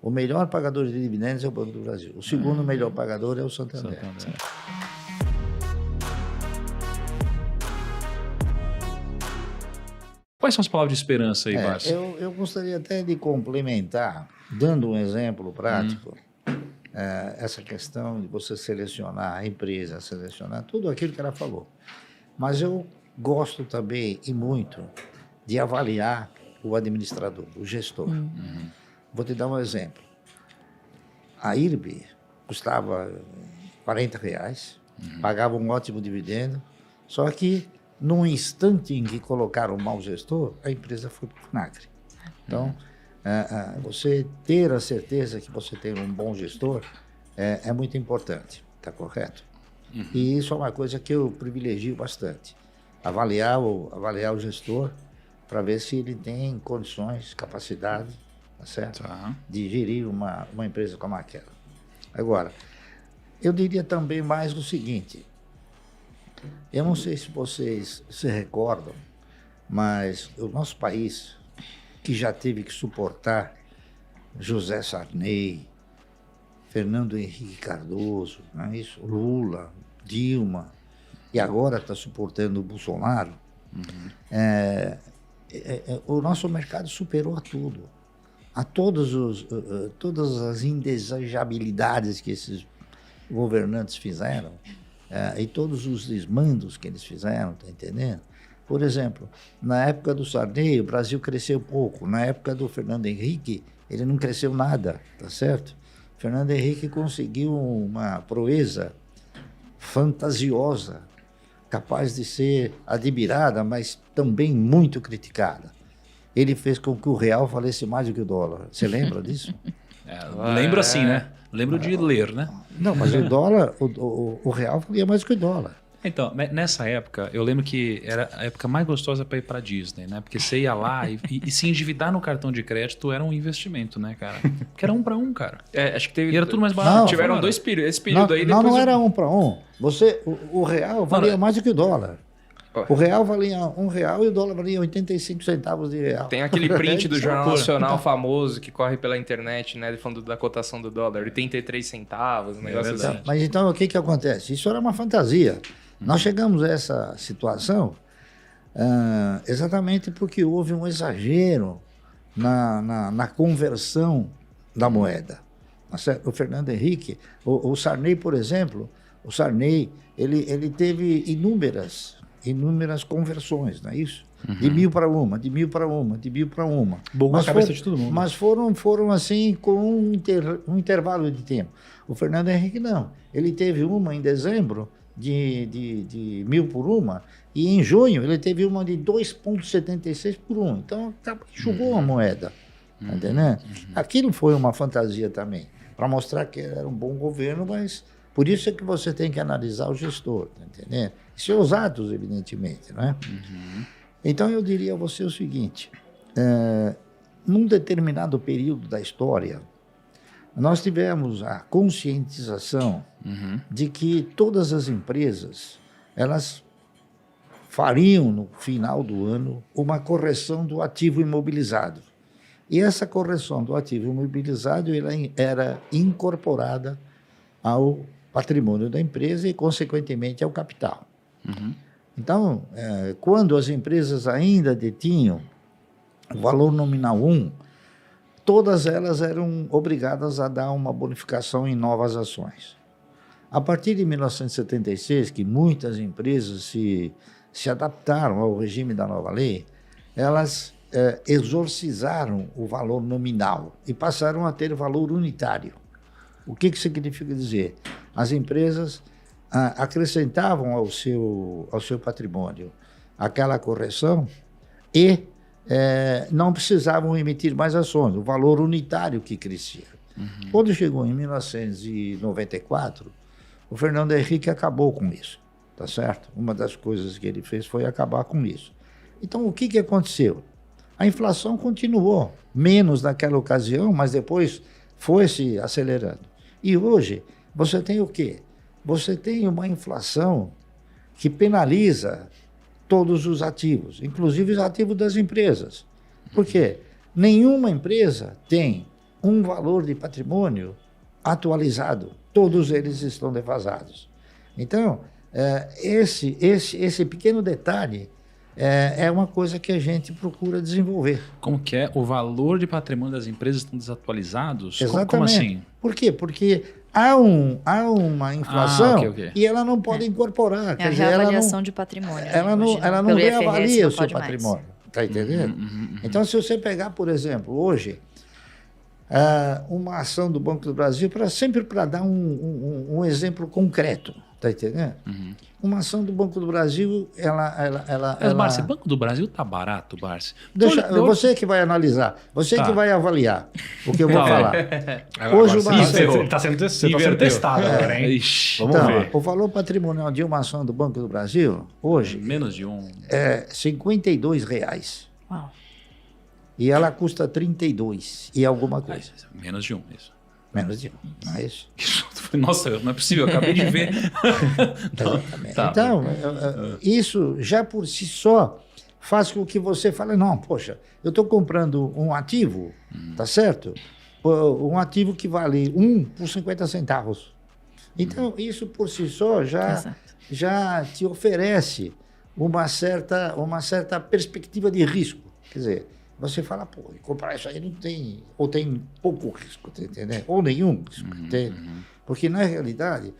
O melhor pagador de dividendos é o Banco do Brasil. O segundo melhor pagador é o Santander. Quais são as palavras de esperança aí, Barça? Eu gostaria até de complementar, dando um exemplo prático, essa questão de você selecionar a empresa, selecionar tudo aquilo que ela falou. Mas eu gosto também, e muito, de avaliar o administrador, o gestor. Vou te dar um exemplo. A IRB custava R$40, pagava um ótimo dividendo, só que num instante em que colocaram um mau gestor, a empresa foi para o vinagre. Então, você ter a certeza que você tem um bom gestor é muito importante, está correto? E isso é uma coisa que eu privilegio bastante. Avaliar o gestor para ver se ele tem condições, capacidade, tá certo? De gerir uma empresa como aquela. Agora, eu diria também mais o seguinte, eu não sei se vocês se recordam, mas o nosso país, que já teve que suportar José Sarney, Fernando Henrique Cardoso, não é isso? Lula, Dilma, e agora está suportando o Bolsonaro, o nosso mercado superou a tudo. A todas as indesejabilidades que esses governantes fizeram, e todos os desmandos que eles fizeram, tá entendendo? Por exemplo, na época do Sarney, o Brasil cresceu pouco. Na época do Fernando Henrique, ele não cresceu nada, tá certo? Fernando Henrique conseguiu uma proeza fantasiosa, capaz de ser admirada, mas também muito criticada. Ele fez com que o real valesse mais do que o dólar. Você lembra disso? Lembro assim, né? Lembro de ler, né? Não, mas o dólar, o real valia mais do que o dólar. Então, nessa época, eu lembro que era a época mais gostosa para ir para Disney, né? Porque você ia lá e se endividar no cartão de crédito era um investimento, né, cara? Porque era 1 para 1, cara. Acho que teve. E era tudo mais barato. Não, tiveram cara. dois períodos. Esse período aí Não, depois. não era 1 para 1. O real valia mais do que o dólar. O real valia R$1 e o dólar valia 85 centavos de real. Tem aquele print do Jornal Nacional famoso que corre pela internet, né? Falando da cotação do dólar, 83 centavos, um negócio assim. Mas então o que acontece? Isso era uma fantasia. Nós chegamos a essa situação exatamente porque houve um exagero na conversão da moeda. O Fernando Henrique, o Sarney, por exemplo, ele teve inúmeras conversões, não é isso? De 1000 para uma, de 1000 para uma, de 1000 para uma. Bugou a cabeça de todo mundo. Mas foram assim com um intervalo de tempo. O Fernando Henrique não. Ele teve uma em dezembro de 1000 por uma e em junho ele teve uma de 2,76 por um. Então enxugou a moeda, tá entendendo? Aquilo foi uma fantasia também, para mostrar que era um bom governo, mas por isso é que você tem que analisar o gestor, tá entendendo? E seus atos, evidentemente, não é? Então eu diria a você o seguinte, num determinado período da história, nós tivemos a conscientização de que todas as empresas, elas fariam no final do ano uma correção do ativo imobilizado. E essa correção do ativo imobilizado ela era incorporada ao patrimônio da empresa e, consequentemente, ao capital. Então, quando as empresas ainda detinham o valor nominal 1, todas elas eram obrigadas a dar uma bonificação em novas ações. A partir de 1976, que muitas empresas se adaptaram ao regime da nova lei, elas exorcizaram o valor nominal e passaram a ter valor unitário. O que significa dizer? As empresas acrescentavam ao seu patrimônio aquela correção e não precisavam emitir mais ações, o valor unitário que crescia. Quando chegou em 1994, o Fernando Henrique acabou com isso, tá certo? Uma das coisas que ele fez foi acabar com isso. Então, o que aconteceu? A inflação continuou, menos naquela ocasião, mas depois foi se acelerando. E hoje, você tem o quê? Você tem uma inflação que penaliza todos os ativos, inclusive os ativos das empresas. Por quê? Nenhuma empresa tem um valor de patrimônio atualizado. Todos eles estão defasados. Então, esse pequeno detalhe é uma coisa que a gente procura desenvolver. Como que é? O valor de patrimônio das empresas estão desatualizados? Exatamente. Como assim? Por quê? Porque há uma inflação ok. e ela não pode incorporar. É a reavaliação de patrimônio. Ela não Pelo reavalia IFRS, o seu pode mais. patrimônio. Está entendendo? Então, se você pegar, por exemplo, hoje, uma ação do Banco do Brasil, sempre para dar um exemplo concreto, está entendendo? Uma ação do Banco do Brasil, Mas, Barsi, Banco do Brasil tá barato, Barsi? Você que vai analisar, você Tá. que vai avaliar o que eu vou falar. Agora, Hoje o você Barça- está sendo testado agora, hein? Ixi, Vamos Então, ver. o valor patrimonial de uma ação do Banco do Brasil, hoje, menos de um. é R$ 52,00. Uau. E ela custa 32 e alguma coisa. Menos de um, isso. Menos de um, não é isso? Nossa, não é possível, eu acabei de ver. Exatamente. Tá. Então, isso já por si só faz com que você fale, não, poxa, eu estou comprando um ativo, tá certo? Um ativo que vale 1 por 50 centavos. Então, isso por si só Exato. já te oferece uma certa perspectiva de risco. Quer dizer, você fala, pô, comprar isso aí não tem, ou tem pouco risco, tá entendendo? Ou nenhum risco, entende? Porque, na realidade,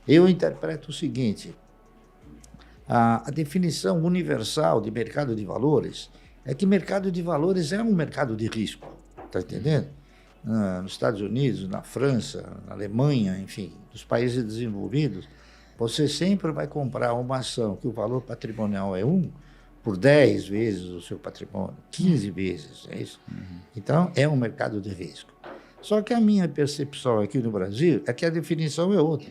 eu interpreto o seguinte, a definição universal de mercado de valores é que mercado de valores é um mercado de risco, tá entendendo? Nos Estados Unidos, na França, na Alemanha, enfim, nos países desenvolvidos, você sempre vai comprar uma ação que o valor patrimonial é 1 por 10 vezes o seu patrimônio, 15 vezes, é isso? Então, é um mercado de risco. Só que a minha percepção aqui no Brasil é que a definição é outra.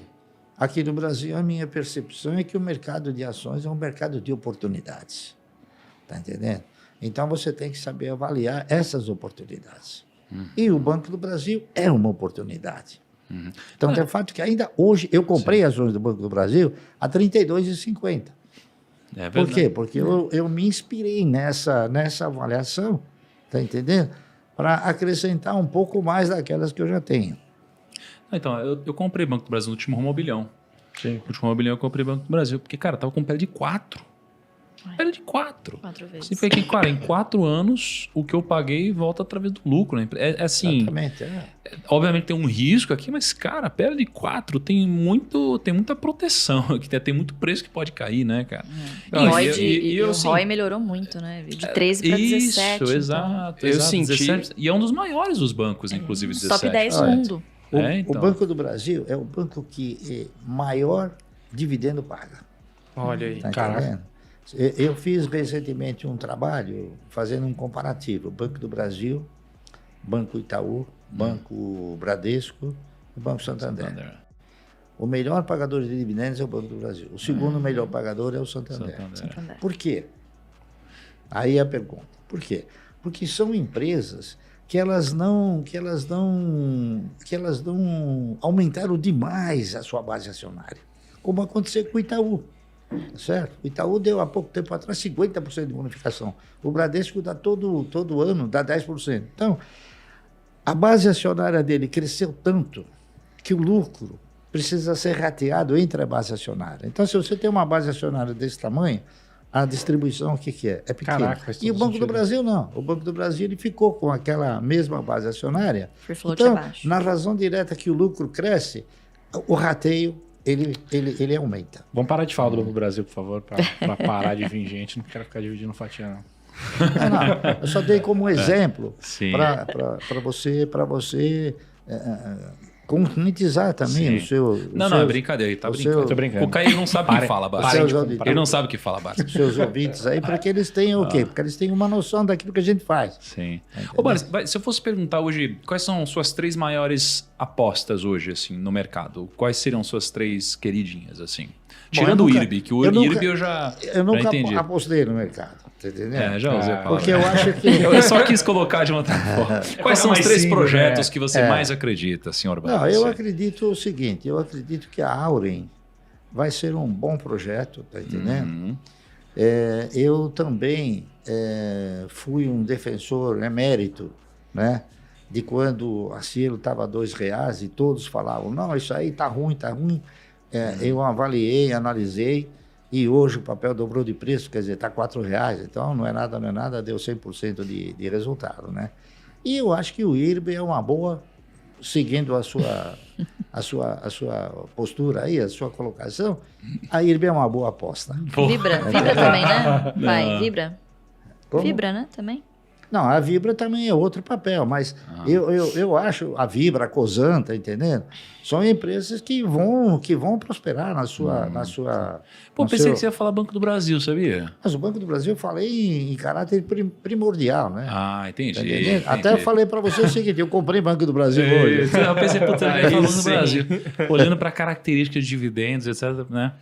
Aqui no Brasil, a minha percepção é que o mercado de ações é um mercado de oportunidades. Está entendendo? Então, você tem que saber avaliar essas oportunidades. E o Banco do Brasil é uma oportunidade. Então, é fato que ainda hoje, eu comprei ações do Banco do Brasil a R$ 32,50. É Por verdade. quê? Porque eu me inspirei nessa avaliação, tá entendendo? Para acrescentar um pouco mais daquelas que eu já tenho. Então, eu comprei Banco do Brasil no último Romobilhão. Sim. No último Romobilhão eu comprei Banco do Brasil, porque, cara, tava com pele de 4. Pele de 4. 4 vezes. Significa que, cara, em 4 anos, o que eu paguei volta através do lucro. Né? É assim, Exatamente. obviamente tem um risco aqui, mas, cara, pele de 4 tem muita proteção aqui, tem muito preço que pode cair, né, cara? E o assim, ROI melhorou muito, né? De 13 para 17. Isso, exato. Eu exato, senti- 17, e é um dos maiores dos bancos, inclusive, 17. Top 10 do Olha, mundo. O Banco do Brasil é o banco que maior dividendo paga. Olha aí. Tá Caraca. entendendo? Eu fiz recentemente um trabalho fazendo um comparativo. Banco do Brasil, Banco Itaú, Banco Bradesco e Banco Santander. O melhor pagador de dividendos é o Banco do Brasil. O segundo melhor pagador é o Santander. Santander. Por quê? Aí a pergunta. Por quê? Porque são empresas que elas não aumentaram demais a sua base acionária, como aconteceu com o Itaú. Certo? O Itaú deu há pouco tempo atrás 50% de bonificação. O Bradesco dá todo ano, dá 10%. Então, a base acionária dele cresceu tanto que o lucro precisa ser rateado entre a base acionária. Então, se você tem uma base acionária desse tamanho, a distribuição, o que é? É pequena. Caraca, faz todo E o Banco sentido. do Brasil, não. O Banco do Brasil ele ficou com aquela mesma base acionária. Free float Então, abaixo. na razão direta que o lucro cresce, o rateio, ele aumenta. Vamos parar de falar do Banco do Brasil, por favor, para parar de vir gente. Não quero ficar dividindo fatia, não. Não, eu só dei como exemplo Sim. para você conscientizar também Sim. o seu... Não, é brincadeira, ele tá o brincando. seu- Tô brincando. O Caio não sabe o que Pare- fala, parem Barsi. de comprar. Ele não sabe o que fala, Barsi. os seus ouvintes aí, para que eles tenham o quê? Porque eles tenham uma noção daquilo que a gente faz. Sim. Entendeu? Ô, Barsi, se eu fosse perguntar hoje, quais são suas 3 maiores apostas hoje, assim, no mercado? Quais seriam suas 3 queridinhas, assim? Tirando eu o nunca- IRB, que o eu nunca- IRB eu já nunca entendi. apostei no mercado, tá entendendo? É, já usei a palavra. Porque eu acho que... Eu só quis colocar de uma outra forma. Quais são os mais 3 simples, projetos né? que você mais acredita, senhor Barsi? Não, eu acredito o seguinte, eu acredito que a Auren vai ser um bom projeto, tá entendendo? Uhum. Eu também fui um defensor emérito, né, de quando a Cielo estava R$2 e todos falavam, não, isso aí tá ruim, tá ruim. Eu avaliei, analisei, e hoje o papel dobrou de preço, quer dizer, está R$4, então não é nada, deu 100% de resultado, né? E eu acho que o IRB é uma boa, seguindo a sua postura aí, a sua colocação, a IRB é uma boa aposta. Vibra também, né? Vai, Vibra. Como? Vibra, né? Também. Não, a Vibra também é outro papel, mas eu acho a Vibra, a Cosan, tá entendendo? São empresas que vão prosperar na sua. Pô, pensei que você ia falar Banco do Brasil, sabia? Mas o Banco do Brasil eu falei em caráter primordial, né? Ah, entendi. Tá entendendo? Até eu falei para você o seguinte, eu comprei Banco do Brasil hoje. Eu pensei, puta, ele falando do Brasil. Olhando para características de dividendos, etc, né?